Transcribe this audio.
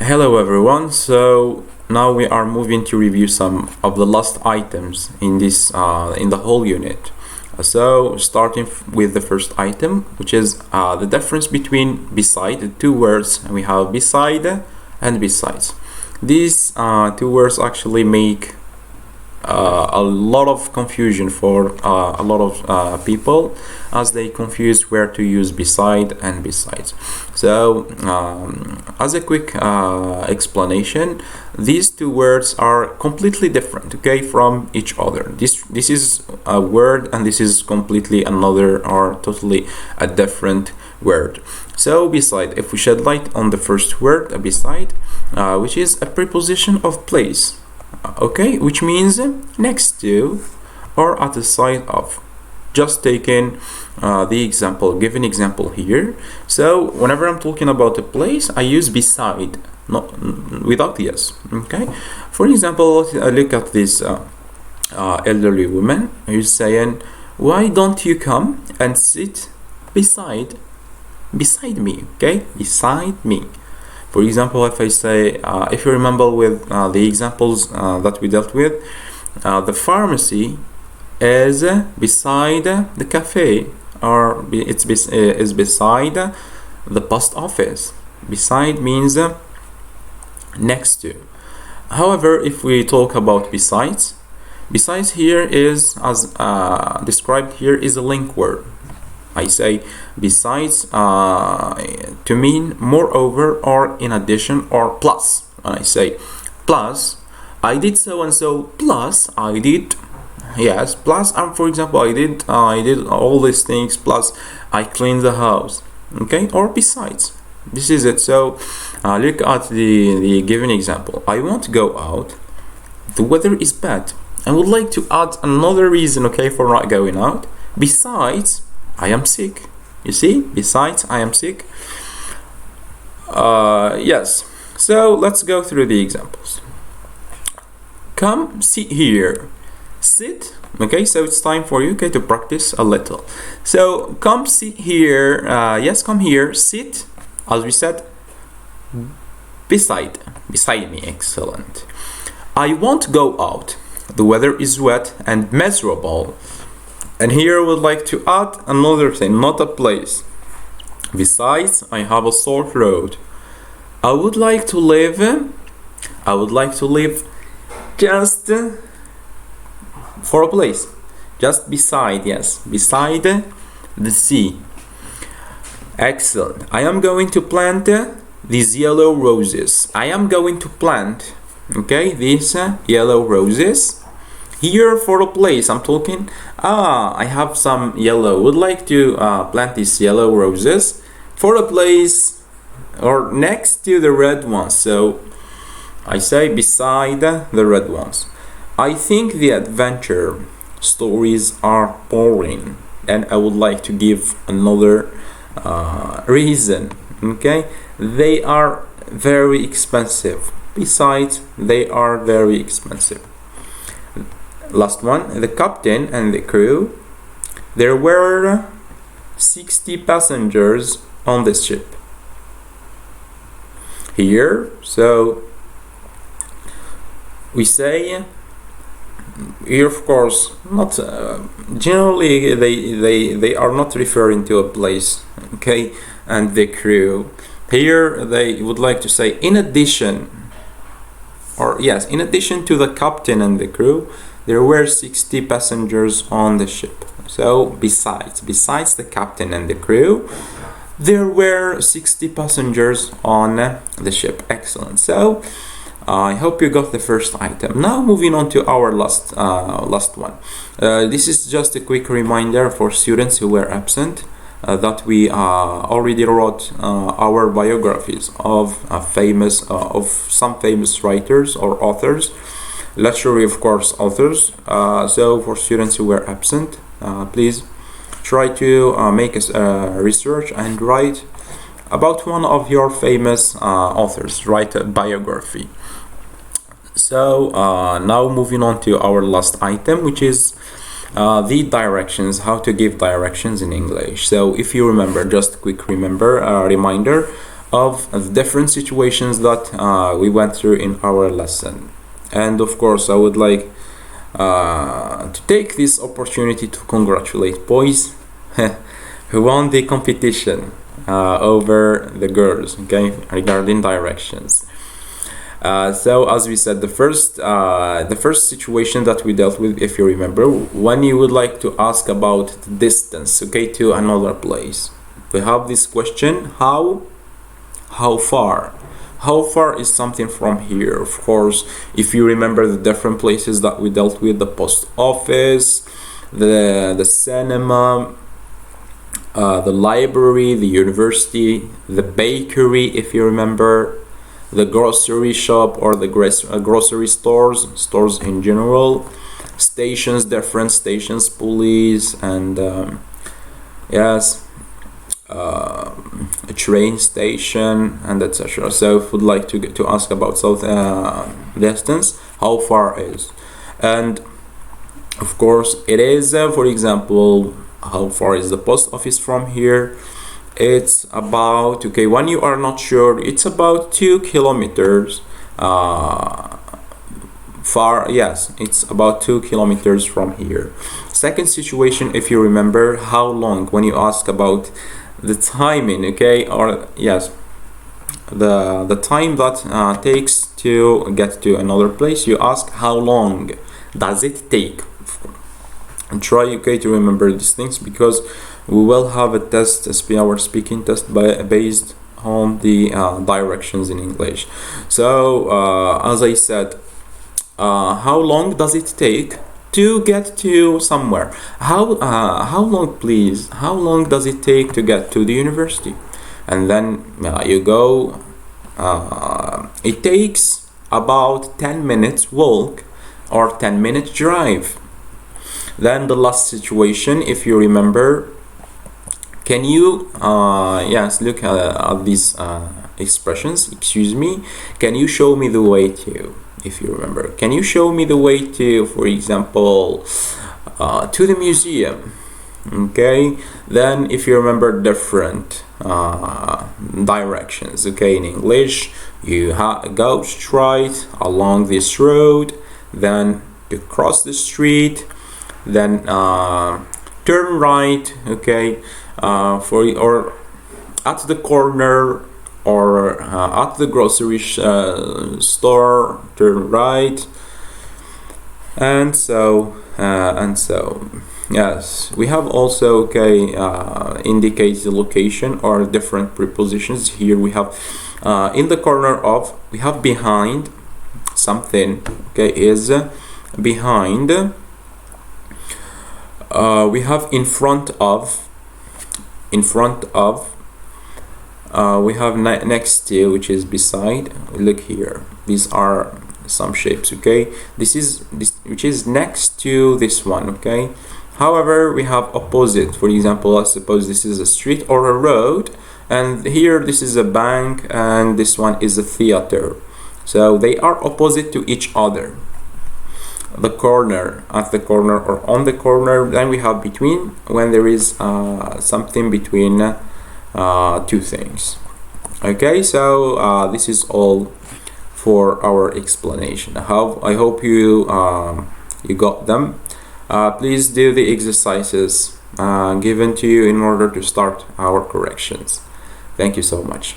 Hello everyone. So now we are moving to review some of the last items in this in the whole unit. So starting with the first item, which is the difference between beside, the two words. We have beside and besides. These two words actually make a lot of confusion for a lot of people, as they confuse where to use beside and besides. So as a quick explanation, these two words are completely different, okay, from each other. This is a word and this is completely another or totally a different word. So beside, if we shed light on the first word, beside, which is a preposition of place, okay, which means next to or at the side of. Just taking the example, give an example here. So whenever I'm talking about a place, I use beside, not without the s. Okay, for example, look at this elderly woman who's saying, why don't you come and sit beside me? Okay, beside me. For example, if I say, if you remember with the examples that we dealt with, the pharmacy is beside the cafe, or is beside the post office. Beside means next to. However, if we talk about besides here is, as described here, is a link word. I say besides to mean moreover or in addition or plus. When I say plus, I did so and so, plus I did, yes, plus for example, I did all these things, plus I cleaned the house, okay, or besides. This is it. So look at the given example. I want to go out, the weather is bad. I would like to add another reason, okay, for not going out. Besides, I am sick. You see, besides I am sick. Yes, so let's go through the examples. Come sit here. Sit, okay, so it's time for you, okay, to practice a little. So come sit here, yes, come here, sit, as we said, beside me. Excellent. I won't go out, the weather is wet and miserable. And here I would like to add another thing, not a place. Besides, I have a sore throat. I would like to live just for a place, just beside, yes, beside the sea. Excellent. I am going to plant these yellow roses. I am going to plant, okay, these yellow roses. Here for a place, I'm talking, I have some yellow, would like to plant these yellow roses for a place or next to the red ones. So I say beside the red ones. I think the adventure stories are boring, and I would like to give another reason, okay? They are very expensive. Besides, they are very expensive. Last one, the captain and the crew. There were 60 passengers on the ship. Here, so we say here, of course, not generally they are not referring to a place, okay, and the crew. Here they would like to say in addition, or yes, in addition to the captain and the crew, there were 60 passengers on the ship. So besides the captain and the crew, there were 60 passengers on the ship. Excellent. So I hope you got the first item. Now moving on to our last one. This is just a quick reminder for students who were absent that we already wrote our biographies of some famous writers or authors. Literary, of course, authors. So for students who were absent, please try to make a research and write about one of your famous authors. Write a biography. So now moving on to our last item, which is the directions, how to give directions in English. So if you remember, just a quick reminder, of the different situations that we went through in our lesson. And of course I would like to take this opportunity to congratulate boys who won the competition over the girls, okay, regarding directions. So as we said, the first situation that we dealt with, if you remember, when you would like to ask about the distance, okay, to another place, we have this question: how far? How far is something from here? Of course, if you remember the different places that we dealt with, the post office, the cinema, the library, the university, the bakery, if you remember, the grocery shop or the grocery stores in general, stations, different stations, police, and yes, a train station, and etc. So if would like to ask about south distance, how far is, and of course it is for example, how far is the post office from here? It's about, okay, when you are not sure, it's about 2 kilometers far. Yes, it's about 2 kilometers from here. Second situation, if you remember, how long, when you ask about the timing, okay, or yes, the time that takes to get to another place, you ask how long does it take. And try, okay, to remember these things, because we will have a test, our speaking test, based on the directions in English. So as I said, how long does it take to get to somewhere? How long, please? How long does it take to get to the university? And then you go. It takes about 10 minutes walk or 10 minute drive. Then the last situation, if you remember, can you yes, look at these expressions, excuse me, can you show me the way to, if you remember, can you show me the way to, for example, to the museum, okay? Then if you remember different directions, okay, in English, you go straight along this road, then you cross the street, then turn right, okay, or at the corner, or at the grocery store, turn right, and so yes, we have also, okay, indicate the location or different prepositions. Here we have in the corner of, we have behind something, okay, is behind. We have in front of, we have next to, which is beside. Look here, these are some shapes, okay, this which is next to this one, okay. However, we have opposite. For example, I suppose this is a street or a road, and here this is a bank, and this one is a theater, so they are opposite to each other. The corner, at the corner or on the corner. Then we have between, when there is something between two things, okay. So this is all for our explanation. I hope you got them. Please do the exercises given to you in order to start our corrections. Thank you so much.